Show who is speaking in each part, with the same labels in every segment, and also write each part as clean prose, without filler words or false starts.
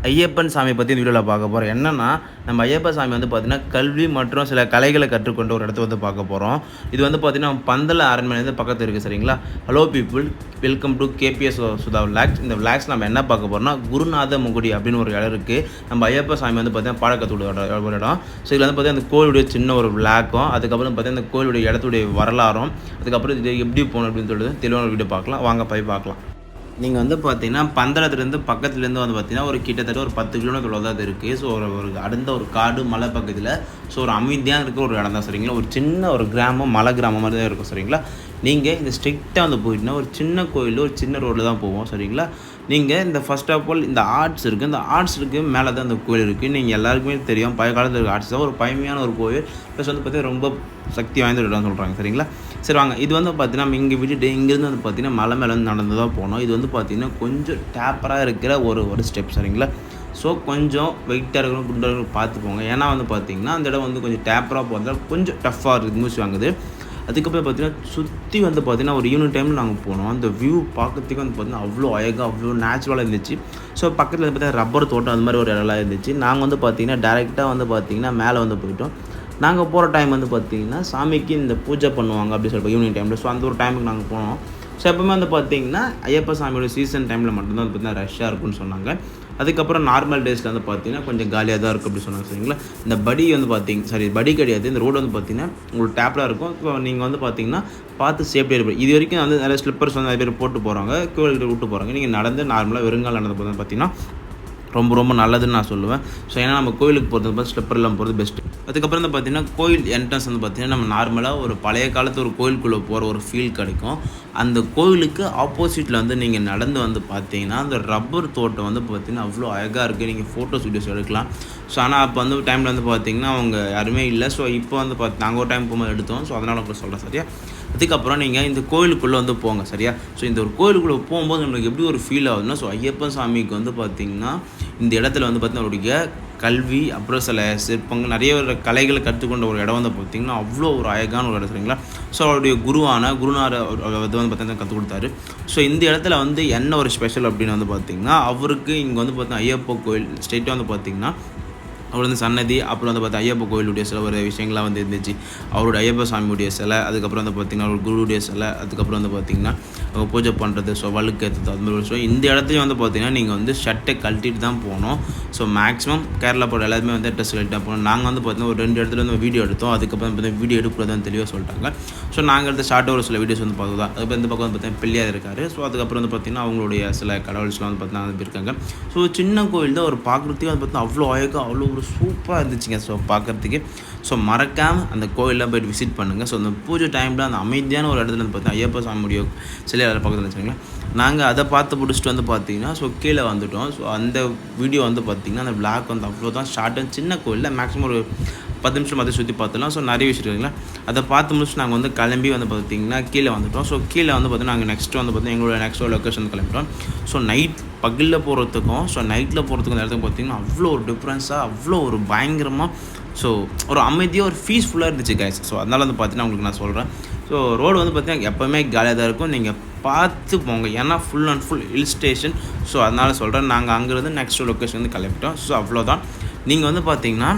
Speaker 1: ஐயப்பன் சாமி பற்றி இந்த வீடியோவில் பார்க்க போகிறோம். என்னென்னா, நம்ம ஐயப்பன் சாமி வந்து பார்த்திங்கன்னா கல்வி மற்றும் சில கலைகளை கற்றுக்கொண்ட ஒரு இடத்த வந்து பார்க்க போகிறோம். இது வந்து பார்த்திங்கன்னா பந்தல அரண்மனை பக்கத்தில் இருக்குது. சரிங்களா? Hello people, welcome to KBS Sudha vlogs. இந்த விளாக்ஸ் நம்ம என்ன பார்க்க போகிறோம்னா, குருநாத முகுடி அப்படின்னு ஒரு இடம் இருக்குது. நம்ம ஐயப்பன் சாமி வந்து பார்த்திங்கன்னா பாடக்கத்தோட ஒரு இடம். ஸோ இதில் வந்து பார்த்திங்கன்னா அந்த கோயிலுடைய சின்ன ஒரு விளாக்கும், அதுக்கப்புறம் பார்த்திங்கன்னா அந்த கோயிலுடைய இடத்துடைய வரலாறும், அதுக்கப்புறம் இது எப்படி போகணும் அப்படின்னு சொல்லிட்டு தெளிவான ஒரு வீடியோ பார்க்கலாம். வாங்க போய் பார்க்கலாம். நீங்கள் வந்து பார்த்தீங்கன்னா பந்தளத்துலேருந்து பக்கத்துலேருந்து வந்து பார்த்தீங்கன்னா ஒரு கிட்டத்தட்ட ஒரு 10 கிலோமீட்டர் தான் அது இருக்குது. ஸோ ஒரு அடுத்த ஒரு காடு மலை பக்கத்தில், ஸோ ஒரு அமைதியாக இருக்கிற ஒரு இடம் தான். சரிங்களா? ஒரு சின்ன ஒரு கிராமம், மலை கிராமம் மாதிரி தான் இருக்கும். சரிங்களா? நீங்கள் இந்த ஸ்ட்ரிக்டாக வந்து போயிட்டுனா ஒரு சின்ன கோயில், ஒரு சின்ன ரோட்டில் தான் போவோம். சரிங்களா? நீங்கள் இந்த ஃபர்ஸ்ட் ஆஃப் ஆல் இந்த ஆர்ட்ஸ் இருக்குது, இந்த ஆர்ட்ஸுக்கு மேலே தான் இந்த கோயில் இருக்குது. நீங்கள் எல்லாருக்குமே தெரியும், பழைய காலத்தில் இருக்க ஆர்ட்ஸ் தான். ஒரு பழமையான ஒரு கோயில், ப்ளஸ் வந்து பார்த்தீங்கன்னா ரொம்ப சக்தி வாய்ந்த இடம் சொல்கிறாங்க. சரிங்களா? சரி வாங்க. இது வந்து பார்த்தீங்கன்னா நம்ம இங்கே விட்டுட்டு இங்கேருந்து வந்து பார்த்தீங்கன்னா மலை மேலே வந்து நடந்து தான் போனோம். இது வந்து பார்த்தீங்கன்னா கொஞ்சம் டேப்பராக இருக்கிற ஒரு ஸ்டெப். சரிங்களா? ஸோ கொஞ்சம் வெயிட்டாக இருக்கணும், குண்டாக இருக்கணும் பார்த்து போங்க. ஏன்னா வந்து பார்த்தீங்கன்னா அந்த இடம் வந்து கொஞ்சம் டேப்பராக போகிறதால கொஞ்சம் டஃப்பாக இருக்குது, மூச்சு வாங்குது. அதுக்கப்புறம் பார்த்தீங்கன்னா சுற்றி வந்து பார்த்தீங்கன்னா ஒரு ஈவினிங் டைமில் நாங்கள் போனோம். அந்த வியூ பார்க்கறதுக்கு வந்து பார்த்தீங்கன்னா அவ்வளோ அழகாக, அவ்வளோ நேச்சுரலாக இருந்துச்சு. ஸோ பக்கத்தில் வந்து பார்த்தீங்கன்னா ரப்பர் தோட்டம் அது மாதிரி ஒரு இடம்லாம் இருந்துச்சு. நாங்கள் வந்து பார்த்தீங்கன்னா டேரெக்டாக வந்து பார்த்தீங்கன்னா மேலே வந்து போயிட்டோம். நாங்கள் போகிற டைம் வந்து பார்த்திங்கன்னா சாமிக்கு இந்த பூஜை பண்ணுவாங்க அப்படின்னு சொல்லிட்டு ஈவினிங் டைமில். ஸோ அந்த ஒரு டைமுக்கு நாங்கள் போனோம். ஸோ எப்போவுமே வந்து பார்த்திங்கன்னா ஐயப்ப சாமியோட சீசன் டைமில் மட்டும்தான் வந்து பார்த்திங்கன்னா ரஷ்ஷாக இருக்குன்னு சொன்னாங்க. அதுக்கப்புறம் நார்மல் டேஸில் வந்து பார்த்திங்கன்னா கொஞ்சம் காலியாக தான் இருக்கும் அப்படின்னு சொன்னாங்க. சரிங்களா? இந்த படி வந்து படி கிடையாது, இந்த ரோடு வந்து பார்த்திங்கன்னா உங்களுக்கு டேப்லாக இருக்கும். இப்போ நீங்கள் வந்து பார்த்திங்கன்னா பார்த்து சேஃப்டியாக இருப்பீங்க. இது வரைக்கும் வந்து நிறைய ஸ்லிப்பர்ஸ் வந்து நிறைய பேர் போட்டு போகிறாங்க, கோவில்கிட்ட விட்டு போகிறாங்க. நீங்கள் நடந்து நார்மலாக வெறுங்கால் நடந்து போகிறது பார்த்திங்கன்னா ரொம்ப நல்லதுன்னு நான் சொல்லுவேன். ஸோ ஏன்னா நம்ம கோயிலுக்கு போகிறது பார்த்து ஸ்லிப்பர் இல்லாமல் போகிறது பெஸ்ட்டு. அதுக்கப்புறம் வந்து பார்த்திங்கன்னா கோயில் என்ட்ரன்ஸ் வந்து பார்த்திங்கன்னா நம்ம நார்மலாக ஒரு பழைய காலத்து ஒரு கோயிலுக்குள்ளே போகிற ஒரு ஃபீல் கிடைக்கும். அந்த கோயிலுக்கு ஆப்போசிட்டில் வந்து நீங்கள் நடந்து வந்து பார்த்தீங்கன்னா அந்த ரப்பர் தோட்டம் வந்து பார்த்திங்கன்னா அவ்வளோ அழகாக இருக்குது. நீங்கள் ஃபோட்டோஸ் வீடியோஸ் எடுக்கலாம். ஸோ ஆனால் அப்போ வந்து டைமில் வந்து பார்த்திங்கன்னா அவங்க யாருமே இல்லை. ஸோ இப்போ வந்து நாங்கள் ஒரு டைம் போகும்போது எடுத்தோம். ஸோ அதனால் உங்களுக்கு சொல்கிறேன். சரியா? அதுக்கப்புறம் நீங்கள் இந்த கோயிலுக்குள்ளே வந்து போங்க. சரியா? ஸோ இந்த ஒரு கோயிலுக்குள்ளே போகும்போது நம்மளுக்கு எப்படி ஒரு ஃபீல் ஆகுதுன்னா, ஸோ ஐயப்பன் சாமிக்கு வந்து பார்த்திங்கன்னா இந்த இடத்துல வந்து பார்த்திங்கன்னா அவருடைய கல்வி, அப்புறம் சில சிற்பங்கள், நிறைய ஒரு கலைகளை கற்றுக்கொண்ட ஒரு இடம் வந்து பார்த்திங்கன்னா அவ்வளோ ஒரு அழகான ஒரு இடம். சரிங்களா? ஸோ அவருடைய குருநாதர் வந்து பார்த்திங்கன்னா கற்றுக் கொடுத்தாரு. ஸோ இந்த இடத்துல வந்து என்ன ஒரு ஸ்பெஷல் அப்படின்னு வந்து பார்த்திங்கன்னா, அவருக்கு இங்கே வந்து பார்த்திங்கன்னா ஐயப்ப கோயில் ஸ்ட்ரெயிட்டாக வந்து பார்த்திங்கன்னா அவர் வந்து சன்னதி, அப்புறம் வந்து பார்த்தா ஐயப்ப கோயிலுடைய சில ஒரு விஷயங்கள்லாம் வந்து இருந்துச்சு. அவருடைய ஐயப்ப சாமியுடைய சிலை, அதுக்கப்புறம் வந்து பார்த்திங்கன்னா அவர் குருவுடைய சிலை, அதுக்கப்புறம் வந்து பார்த்திங்கன்னா பூஜை பண்ணுறது, ஸோ வழுக்கு ஏற்றுறது, அது மாதிரி. ஸோ இந்த இடத்துலையும் வந்து பார்த்திங்கன்னா நீங்கள் வந்து ஷர்ட்டை கழட்டிட்டு தான் போகணும். ஸோ மேக்ஸிமம் கேரளா போகிற எல்லாருமே வந்து ட்ரெஸ் கழட்டி தான் போகணும். நாங்கள் வந்து பார்த்திங்கன்னா ஒரு 2 இடத்துல வந்து வீடியோ எடுத்தோம். அதுக்கப்புறம் பார்த்தீங்கன்னா வீடியோ எடுக்கிறதான் தெளிவாக சொல்லிட்டாங்க. ஸோ நாங்கள் எடுத்த ஷார்ட்டாக ஒரு சில வீடியோஸ் வந்து பார்த்தோம். அதுக்கப்புறம் இந்த பக்கம் வந்து பார்த்திங்கன்னா பிள்ளையார் இருக்கார். ஸோ அதுக்கப்புறம் வந்து பார்த்திங்கன்னா அவங்களுடைய சில கடவுள்ஸ்லாம் வந்து பார்த்திங்கன்னா அனுப்பியிருக்காங்க. ஸோ சின்ன கோயில் தான், ஒரு பார்க்குறதுக்கு வந்து பார்த்திங்கன்னா அவ்வளோ அழகாக, அவ்வளோ ஒரு சூப்பராக இருந்துச்சுங்க. ஸோ பார்க்குறதுக்கு ஸோ மறக்காமல் அந்த கோயிலெலாம் போய்ட்டு விசிட் பண்ணுங்கள். ஸோ அந்த பூஜை டைமில் அந்த அமைதியான ஒரு இடத்துல வந்து பார்த்தீங்கன்னா ஐயப்ப சாமியுடைய சிலை அதில் பக்கத்தில் வச்சுங்களேன். நாங்கள் அதை பார்த்து பிடிச்சிட்டு வந்து பார்த்திங்கன்னா ஸோ கீழே வந்துவிட்டோம். ஸோ அந்த வீடியோ வந்து பார்த்திங்கன்னா அந்த விளாக் வந்து அவ்வளோ தான் ஷார்ட்டாக, சின்ன கோயிலில் மேக்ஸிமம் ஒரு 10 நிமிஷம் பார்த்து சுற்றி பார்த்துலாம். ஸோ நிறைய விஷயம் இருக்குங்களா, அதை பார்த்து முடிச்சுட்டு நாங்கள் வந்து கிளம்பி வந்து பார்த்திங்கன்னா கீழே வந்துவிட்டோம். ஸோ கீழே வந்து பார்த்திங்கன்னா நாங்கள் நெக்ஸ்ட்டு வந்து பார்த்திங்கன்னா எங்களோட நெக்ஸ்ட் லொக்கேஷன் வந்து கிளம்பிட்டோம். ஸோ பகலில் போகிறதுக்கும் ஸோ நைட்டில் போகிறதுக்கும் இந்த இடத்துக்கு பார்த்திங்கன்னா அவ்வளோ ஒரு டிஃப்ரென்ஸாக, அவ்வளோ ஒரு பயங்கரமாக, ஸோ ஒரு அமைதியாக, ஒரு பீஸ்ஃபுல்லாக இருந்துச்சு கைஸ். ஸோ அதனால் வந்து பார்த்திங்கன்னா உங்களுக்கு நான் சொல்கிறேன். ஸோ ரோடு வந்து பார்த்திங்கன்னா எப்போவுமே காலியாக தான் இருக்கும், நீங்கள் பார்த்து போங்க. ஏன்னா full and full hill station. So அதனால் சொல்கிறேன். நாங்கள் அங்கேருந்து நெக்ஸ்ட் லொக்கேஷன் வந்து கிளம்பிட்டோம். ஸோ அவ்வளோதான். நீங்கள் வந்து பார்த்திங்கன்னா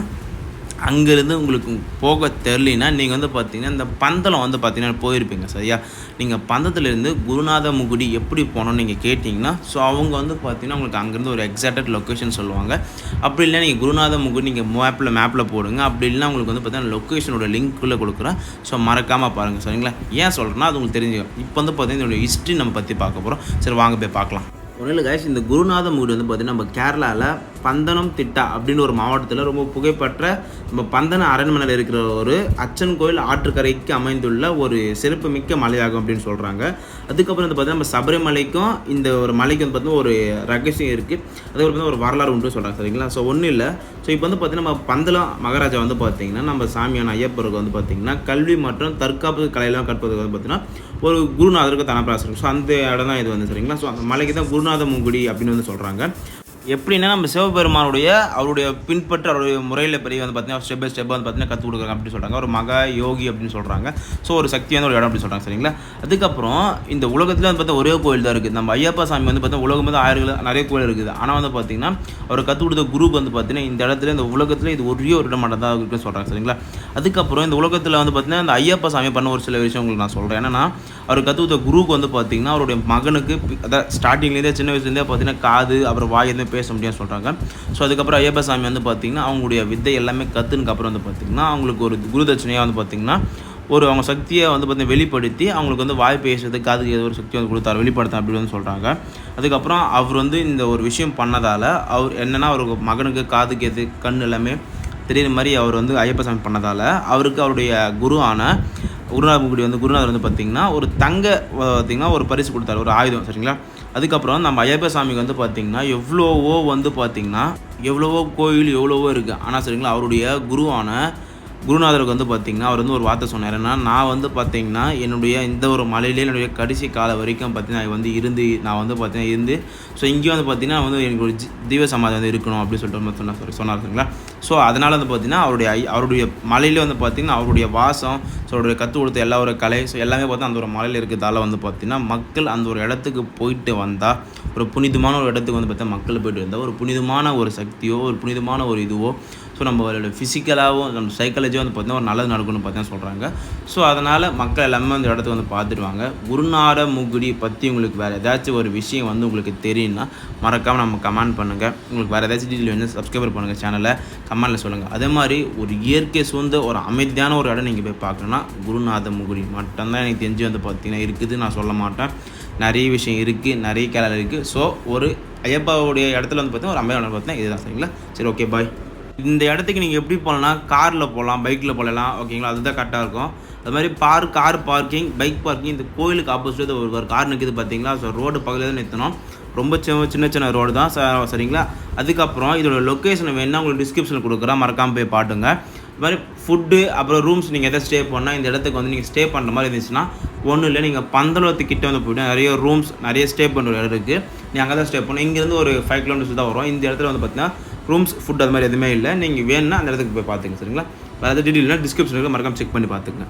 Speaker 1: அங்கேருந்து உங்களுக்கு போக தெரிலினா நீங்கள் வந்து பார்த்திங்கன்னா இந்த பந்தலம் வந்து பார்த்திங்கன்னா போயிருப்பீங்க. சரியா? நீங்கள் பந்தத்துலேருந்து குருநாத முகுடி எப்படி போகணும்னு நீங்கள் கேட்டிங்கன்னா, ஸோ அவங்க வந்து பார்த்திங்கன்னா உங்களுக்கு அங்கேருந்து ஒரு எக்ஸாக்ட் லொக்கேஷன் சொல்லுவாங்க. அப்படி இல்லைனா நீங்கள் குருநாத முகுடி நீங்கள் மேப்பில் போடுங்க. அப்படி இல்லைனா உங்களுக்கு வந்து பார்த்திங்கன்னா லொக்கேஷனோட லிங்க்குள்ளே கொடுக்குறேன். ஸோ மறக்காமல் பாருங்கள். சரிங்களா? ஏன் சொல்கிறேன்னா அது உங்களுக்கு தெரிஞ்சுக்கும். இப்போ வந்து பார்த்திங்கன்னா இதோட ஹிஸ்ட்ரி நம்ம பற்றி பார்க்க போகிறோம். சரி வாங்க போய் பார்க்கலாம். ஒன்றும் இல்லை கைஸ், இந்த குருநாத முகுடி வந்து பார்த்திங்கன்னா நம்ம கேரளாவில் பந்தனம் திட்டா அப்படின்னு ஒரு மாவட்டத்தில் ரொம்ப புகைப்பற்ற நம்ம பந்தன அரண்மனையில் இருக்கிற ஒரு அச்சன் கோயில் ஆற்றுக்கரைக்கு அமைந்துள்ள ஒரு சிறப்புமிக்க மலையாகும் அப்படின்னு சொல்கிறாங்க. அதுக்கப்புறம் வந்து பார்த்திங்கன்னா நம்ம சபரிமலைக்கும் இந்த ஒரு மலைக்கு வந்து பார்த்திங்கன்னா ஒரு ரகசியம் இருக்குது. அதுக்கப்புறம் வந்து ஒரு வரலாறு உண்டு சொல்கிறாங்க. சரிங்களா? ஸோ ஒன்றும் இல்லை. ஸோ இப்போ வந்து பார்த்திங்கன்னா நம்ம பந்தலம் மகாராஜா வந்து பார்த்திங்கன்னா நம்ம சாமியான ஐயப்பருக்கு வந்து பார்த்திங்கன்னா கல்வி மற்றும் தற்காப்பு கலையெல்லாம் கற்பதுக்கு வந்து பார்த்திங்கன்னா ஒரு குருநாதருக்கு தனப்பிராசம். ஸோ அந்த இடம் தான் இது வந்து. சரிங்களா? ஸோ அந்த மலைக்கு தான் குருநாத முகுடி அப்படின்னு வந்து சொல்கிறாங்க. எப்படின்னா நம்ம சிவபெருமானுடைய அவருடைய பின்பற்ற அவருடைய முறையில் பெரிய வந்து பார்த்தீங்கன்னா ஸ்டெப் பை ஸ்டெப்பாக வந்து பார்த்தீங்கன்னா கற்றுக் கொடுக்குறாங்க அப்படின்னு சொல்கிறாங்க. ஒரு மகா யோகி அப்படின்னு சொல்கிறாங்க. ஸோ ஒரு சக்தியான ஒரு இடம் அப்படின்னு சொல்கிறாங்க சரிங்களா. அதுக்கப்புறம் இந்த உலகத்தில் வந்து பார்த்தா ஒரே கோயில் தான் இருக்குது. நம்ம ஐயப்பா சாமி வந்து பார்த்தா உலகம் வந்து ஆயிரம் நிறைய கோயில் இருக்குது. ஆனால் வந்து பார்த்தீங்கன்னா அவர் கற்றுக் கொடுத்த குரூப் வந்து பார்த்தீங்கன்னா இந்த இடத்துல இந்த உலகத்தில் இது ஒரே ஒரு இடம் மட்டும் தான் இருக்குன்னு சொல்கிறாங்க சரிங்களா. அதுக்கப்புறம் இந்த உலகத்தில் வந்து பார்த்தீங்கன்னா இந்த ஐயப்பா சாமி பண்ண ஒரு சில விஷயம் உங்களுக்கு நான் சொல்கிறேன். என்னன்னா அவர் கற்றுக் கொடுத்த குரூப் வந்து பார்த்தீங்கன்னா அவருடைய மகனுக்கு அதாவது ஸ்டார்டிங்லேருந்தே சின்ன வயசுலேருந்தே பார்த்தீங்கன்னா காது அப்புறம் வாய் எதுவுமே பேச முடியும்னு சொல்கிறாங்க. ஸோ அதுக்கப்புறம் ஐயப்பா சாமி வந்து பார்த்திங்கன்னா அவங்களுடைய வித்தை எல்லாமே கற்றுனுக்கு வந்து பார்த்திங்கன்னா அவங்களுக்கு ஒரு குருதட்சணையாக வந்து பார்த்திங்கன்னா ஒரு அவங்க சக்தியை வந்து பார்த்திங்கன்னா வெளிப்படுத்தி அவங்களுக்கு வந்து வாய் பேசுறது காதுக்கு ஏதோ ஒரு சக்தி வந்து கொடுத்தாரு வெளிப்படுத்த அப்படின்னு வந்து சொல்கிறாங்க. அதுக்கப்புறம் அவர் வந்து இந்த ஒரு விஷயம் பண்ணதால் அவர் என்னென்னா அவருக்கு மகனுக்கு காதுக்கு எது கண் எல்லாமே தெரியுற மாதிரி அவர் வந்து ஐயப்பா சாமி பண்ணதால் அவருக்கு அவருடைய குருநாதர் வந்து பார்த்திங்கன்னா ஒரு பார்த்திங்கன்னா ஒரு பரிசு கொடுத்தாரு, ஒரு ஆயுதம் சரிங்களா. அதுக்கப்புறம் நம்ம ஐயப்பா சாமிக்கு வந்து பார்த்திங்கன்னா எவ்வளவோ கோயில் எவ்வளவோ இருக்குது. ஆனால் சரிங்களா அவருடைய குருநாதருக்கு வந்து பார்த்திங்கன்னா அவர் வந்து ஒரு வார்த்தை சொன்னார். ஏன்னா நான் வந்து பார்த்திங்கன்னா என்னுடைய இந்த ஒரு மலையிலே என்னுடைய கடைசி காலம் வரைக்கும் பார்த்திங்கன்னா நான் வந்து பார்த்திங்கன்னா இருந்து ஸோ இங்கேயும் வந்து பார்த்திங்கன்னா வந்து எனக்கு ஒரு தீவ சமாதி வந்து இருக்கணும் அப்படின்னு சொல்லிட்டு சொன்னார் சரிங்களா. ஸோ அதனால் வந்து பார்த்திங்கன்னா அவருடைய மலையிலே வந்து பார்த்திங்கன்னா அவருடைய வாசம் ஸோ அவருடைய கற்றுக் கொடுத்த எல்லா ஒரு கலை ஸோ எல்லாமே பார்த்தா அந்த ஒரு மலையில் இருக்கிறதால வந்து பார்த்திங்கன்னா மக்கள் அந்த ஒரு இடத்துக்கு போயிட்டு வந்தால் ஒரு புனிதமான ஒரு இடத்துக்கு வந்து பார்த்தா மக்கள் போயிட்டு வந்தால் ஒரு புனிதமான ஒரு சக்தியோ ஒரு புனிதமான ஒரு இதுவோ ஸோ நம்மளோட ஃபிசிக்கலாகவும் நம்ம சைக்காலஜியாக வந்து பார்த்தீங்கன்னா ஒரு நல்லது நடக்கும்னு பார்த்தீங்கன்னா சொல்கிறாங்க. ஸோ அதனால் மக்கள் எல்லாமே அந்த இடத்துக்கு வந்து பார்த்துடுவாங்க. குருநாதமுகுடி பற்றி உங்களுக்கு வேறு ஏதாச்சும் ஒரு விஷயம் வந்து உங்களுக்கு தெரியும்னா மறக்காமல் நம்ம கமெண்ட் பண்ணுங்கள். உங்களுக்கு வேறு ஏதாச்சும் டீட்டெயில் வந்து சப்ஸ்கிரைப் பண்ணுங்கள் சேனலை கமெண்டில் சொல்லுங்கள். அதே மாதிரி ஒரு இயற்கை சூழ்ந்த ஒரு அமைதியான ஒரு இடம் நீங்கள் போய் பார்க்கணுன்னா குருநாதமுகுடி மட்டும்தான் எனக்கு தெரிஞ்சு வந்து பார்த்திங்கன்னா இருக்குது. நான் சொல்ல மாட்டேன், நிறைய விஷயம் இருக்குது, நிறைய கேரளா இருக்குது. ஸோ ஒரு ஐயப்பாவுடைய இடத்துல வந்து பார்த்தீங்கன்னா ஒரு அமைதியான பார்த்தீங்கன்னா இதுதான் சரிங்களா. சரி, ஓகே, பாய். இந்த இடத்துக்கு நீங்கள் எப்படி போகலாம்னா காரில் போகலாம், பைக்கில் போகலாம் ஓகேங்களா. அதுதான் கரெக்டாக இருக்கும். அது மாதிரி கார் பார்க்கிங், பைக் பார்க்கிங் இந்த கோயிலுக்கு ஆப்போசிட் ஒரு கார் நிற்கிது பார்த்தீங்களா. ஸோ ரோடு பக்கத்தில் தான் நிறுத்தணும். ரொம்ப சின்ன ரோடு தான் சரிங்களா. அதுக்கப்புறம் இதோட லொக்கேஷன் வேணுன்னா உங்களுக்கு டிஸ்கிரிப்ஷனில் கொடுக்குறேன், மறக்காமல் போய் பாட்டுங்க. இது மாதிரி ஃபுட்டு அப்புறம் ரூம்ஸ் நீங்கள் எதாவது ஸ்டே பண்ணால் இந்த இடத்துக்கு வந்து நீங்கள் ஸ்டே பண்ணுற மாதிரி இருந்துச்சுன்னா ஒன்றும் இல்லை, நீங்கள் பந்தளத்துக்கிட்ட வந்து போய்ட்டு நிறைய ரூம்ஸ் நிறைய ஸ்டே பண்ணுற இடம் இருக்குது. நீங்கள் அங்கே தான் ஸ்டே பண்ணணும். இங்கேருந்து ஒரு 5 கிலோமீட்டர்ஸ் தான் வரும். இந்த இடத்துல வந்து பார்த்தீங்கன்னா ரூம்ஸ் ஃபுட் அது மாதிரி எதுவுமே இல்லை. நீங்கள் வேணுன்னா அந்த இடத்துக்கு போய் பார்த்துங்க சரிங்களா. வேறு எதாவது டீட்டெயில்னா டிஸ்கிரிப்ஷனில் மறக்காமல் செக் பண்ணி பார்த்துங்க.